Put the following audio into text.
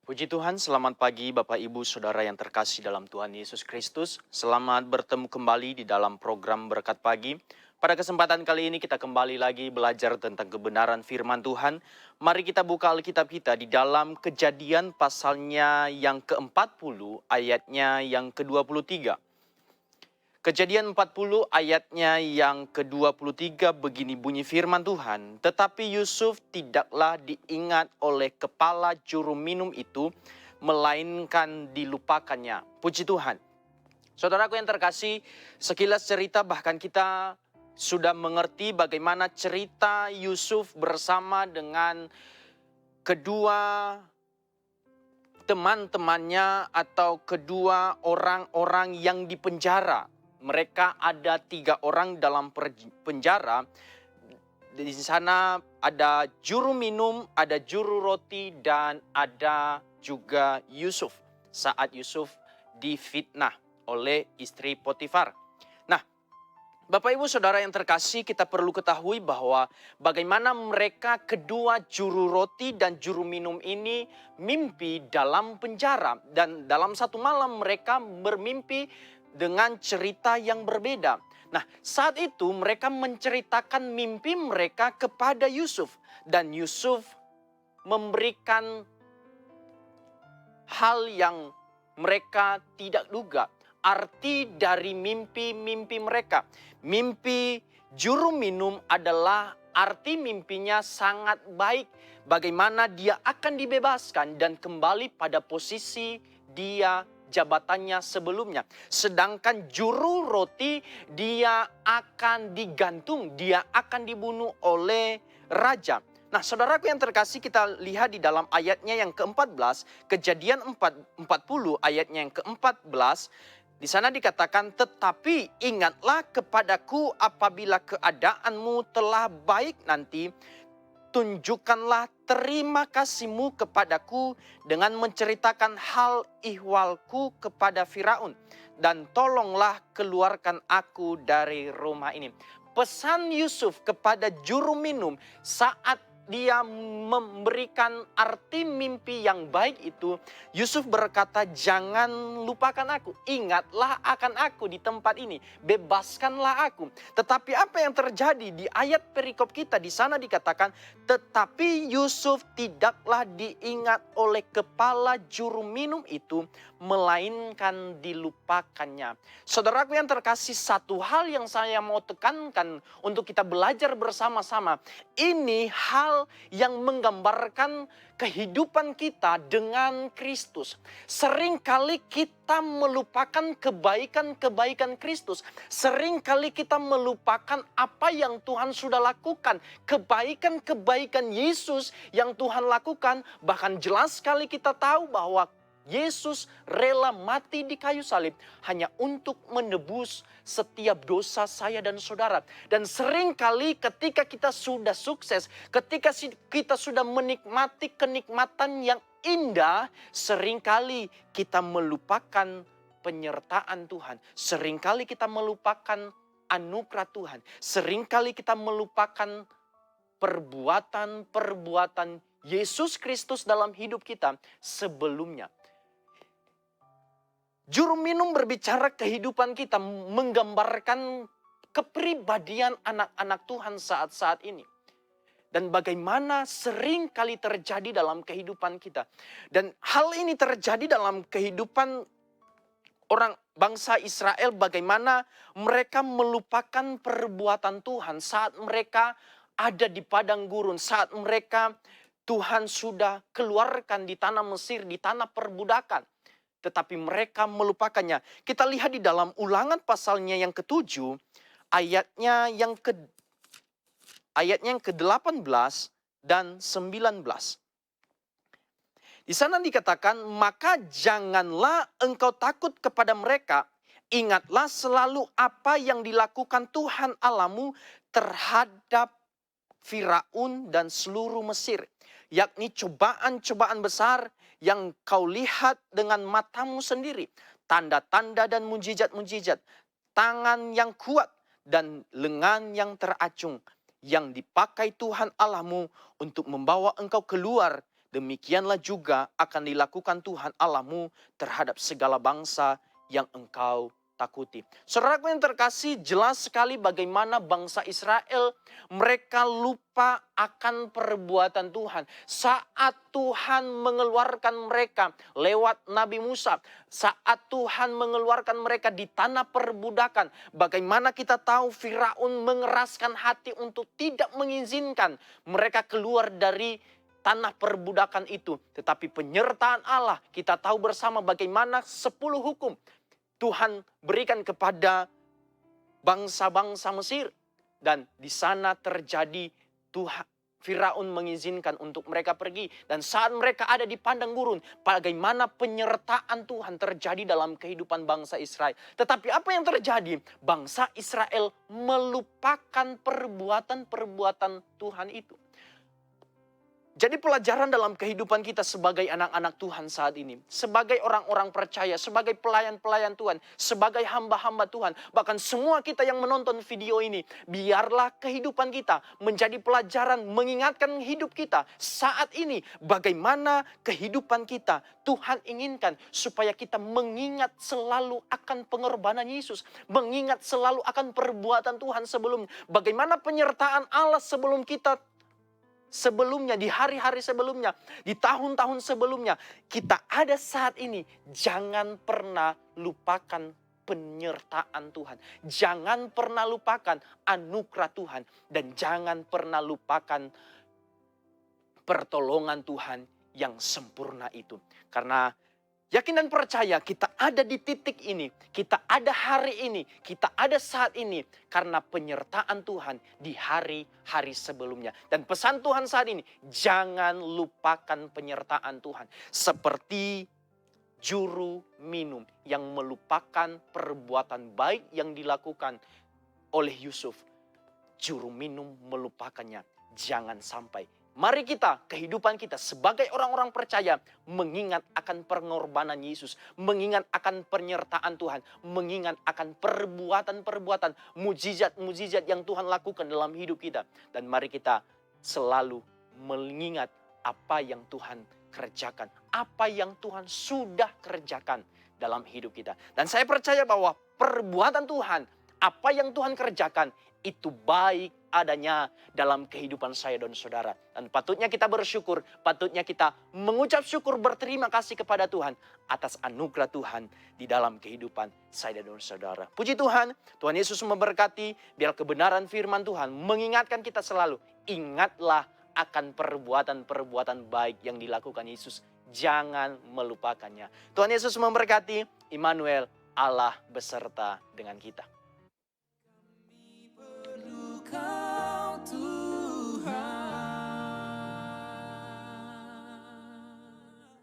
Puji Tuhan, selamat pagi Bapak Ibu Saudara yang terkasih dalam Tuhan Yesus Kristus. Selamat bertemu kembali di dalam program Berkat Pagi. Pada kesempatan kali ini kita kembali lagi belajar tentang kebenaran firman Tuhan. Mari kita buka Alkitab kita di dalam Kejadian pasalnya yang ke-40 ayatnya yang ke-23. Kejadian 40 ayatnya yang ke-23 begini bunyi firman Tuhan. Tetapi Yusuf tidaklah diingat oleh kepala juru minum itu, melainkan dilupakannya. Puji Tuhan. Saudaraku yang terkasih, sekilas cerita bahkan kita sudah mengerti bagaimana cerita Yusuf bersama dengan kedua teman-temannya atau kedua orang-orang yang dipenjara. Mereka ada 3 orang dalam penjara. Di sana ada juru minum, ada juru roti, dan ada juga Yusuf. Saat Yusuf difitnah oleh istri Potifar. Nah, Bapak Ibu Saudara yang terkasih, kita perlu ketahui bahwa bagaimana mereka kedua juru roti dan juru minum ini mimpi dalam penjara. Dan dalam satu malam mereka bermimpi dengan cerita yang berbeda. Nah, saat itu mereka menceritakan mimpi mereka kepada Yusuf. Dan Yusuf memberikan hal yang mereka tidak duga. Arti dari mimpi-mimpi mereka. Mimpi juru minum adalah arti mimpinya sangat baik. Bagaimana dia akan dibebaskan dan kembali pada posisi dia jabatannya sebelumnya. Sedangkan juru roti dia akan digantung, dia akan dibunuh oleh raja. Nah, saudaraku yang terkasih, kita lihat di dalam ayatnya yang ke-14, Kejadian 40 ayatnya yang ke-14, di sana dikatakan, tetapi ingatlah kepadaku apabila keadaanmu telah baik nanti, tunjukkanlah terima kasihmu kepadaku dengan menceritakan hal ihwalku kepada Firaun. Dan tolonglah keluarkan aku dari rumah ini. Pesan Yusuf kepada juru minum saat dia memberikan arti mimpi yang baik itu, Yusuf berkata, jangan lupakan aku, ingatlah akan aku di tempat ini, bebaskanlah aku. Tetapi apa yang terjadi di ayat perikop kita di sana dikatakan, tetapi Yusuf tidaklah diingat oleh kepala juru minum itu, melainkan dilupakannya. Saudaraku yang terkasih, satu hal yang saya mau tekankan untuk kita belajar bersama-sama, ini hal yang menggambarkan kehidupan kita dengan Kristus. Seringkali kita melupakan kebaikan-kebaikan Kristus. Seringkali kita melupakan apa yang Tuhan sudah lakukan. Kebaikan-kebaikan Yesus yang Tuhan lakukan. Bahkan jelas sekali kita tahu bahwa Yesus rela mati di kayu salib hanya untuk menebus setiap dosa saya dan saudara. Dan seringkali ketika kita sudah sukses, ketika kita sudah menikmati kenikmatan yang indah, seringkali kita melupakan penyertaan Tuhan. Seringkali kita melupakan anugerah Tuhan. Seringkali kita melupakan perbuatan-perbuatan Yesus Kristus dalam hidup kita sebelumnya. Juru minum berbicara kehidupan kita, menggambarkan kepribadian anak-anak Tuhan saat-saat ini. Dan bagaimana sering kali terjadi dalam kehidupan kita. Dan hal ini terjadi dalam kehidupan orang bangsa Israel, bagaimana mereka melupakan perbuatan Tuhan saat mereka ada di padang gurun, saat mereka Tuhan sudah keluarkan di tanah Mesir, di tanah perbudakan. Tetapi mereka melupakannya. Kita lihat di dalam Ulangan pasalnya yang ke-7, ayatnya yang ke-18 dan 19. Di sana dikatakan, maka janganlah engkau takut kepada mereka, ingatlah selalu apa yang dilakukan Tuhan Allahmu terhadap Firaun dan seluruh Mesir, yakni cobaan-cobaan besar yang kau lihat dengan matamu sendiri, tanda-tanda dan mujizat-mujizat, tangan yang kuat dan lengan yang teracung, yang dipakai Tuhan Allahmu untuk membawa engkau keluar demikianlah juga akan dilakukan Tuhan Allahmu terhadap segala bangsa yang engkau takuti. Saudaraku yang terkasih, jelas sekali bagaimana bangsa Israel mereka lupa akan perbuatan Tuhan. Saat Tuhan mengeluarkan mereka lewat Nabi Musa, saat Tuhan mengeluarkan mereka di tanah perbudakan, bagaimana kita tahu Firaun mengeraskan hati untuk tidak mengizinkan mereka keluar dari tanah perbudakan itu. Tetapi penyertaan Allah, kita tahu bersama bagaimana 10 hukum Tuhan berikan kepada bangsa-bangsa Mesir. Dan di sana terjadi Firaun mengizinkan untuk mereka pergi. Dan saat mereka ada di padang gurun, bagaimana penyertaan Tuhan terjadi dalam kehidupan bangsa Israel. Tetapi apa yang terjadi? Bangsa Israel melupakan perbuatan-perbuatan Tuhan itu. Jadi pelajaran dalam kehidupan kita sebagai anak-anak Tuhan saat ini, sebagai orang-orang percaya, sebagai pelayan-pelayan Tuhan, sebagai hamba-hamba Tuhan, bahkan semua kita yang menonton video ini, biarlah kehidupan kita menjadi pelajaran mengingatkan hidup kita saat ini, bagaimana kehidupan kita Tuhan inginkan supaya kita mengingat selalu akan pengorbanan Yesus, mengingat selalu akan perbuatan Tuhan sebelumnya, bagaimana penyertaan Allah sebelum kita sebelumnya, di hari-hari sebelumnya, di tahun-tahun sebelumnya, kita ada saat ini. Jangan pernah lupakan penyertaan Tuhan. Jangan pernah lupakan anugerah Tuhan. Dan jangan pernah lupakan pertolongan Tuhan yang sempurna itu. Karena yakin dan percaya kita ada di titik ini, kita ada hari ini, kita ada saat ini karena penyertaan Tuhan di hari-hari sebelumnya. Dan pesan Tuhan saat ini, jangan lupakan penyertaan Tuhan. Seperti juru minum yang melupakan perbuatan baik yang dilakukan oleh Yusuf. Juru minum melupakannya. Jangan sampai. Mari kita, kehidupan kita sebagai orang-orang percaya, mengingat akan pengorbanan Yesus, mengingat akan penyertaan Tuhan, mengingat akan perbuatan-perbuatan, mujizat-mujizat yang Tuhan lakukan dalam hidup kita. Dan mari kita selalu mengingat apa yang Tuhan kerjakan, apa yang Tuhan sudah kerjakan dalam hidup kita. Dan saya percaya bahwa perbuatan Tuhan, apa yang Tuhan kerjakan, itu baik adanya dalam kehidupan saya dan saudara. Dan patutnya kita bersyukur, patutnya kita mengucap syukur, berterima kasih kepada Tuhan atas anugerah Tuhan di dalam kehidupan saya dan saudara. Puji Tuhan, Tuhan Yesus memberkati, biar kebenaran firman Tuhan mengingatkan kita selalu, ingatlah akan perbuatan-perbuatan baik yang dilakukan Yesus. Jangan melupakannya. Tuhan Yesus memberkati. Immanuel, Allah beserta dengan kita.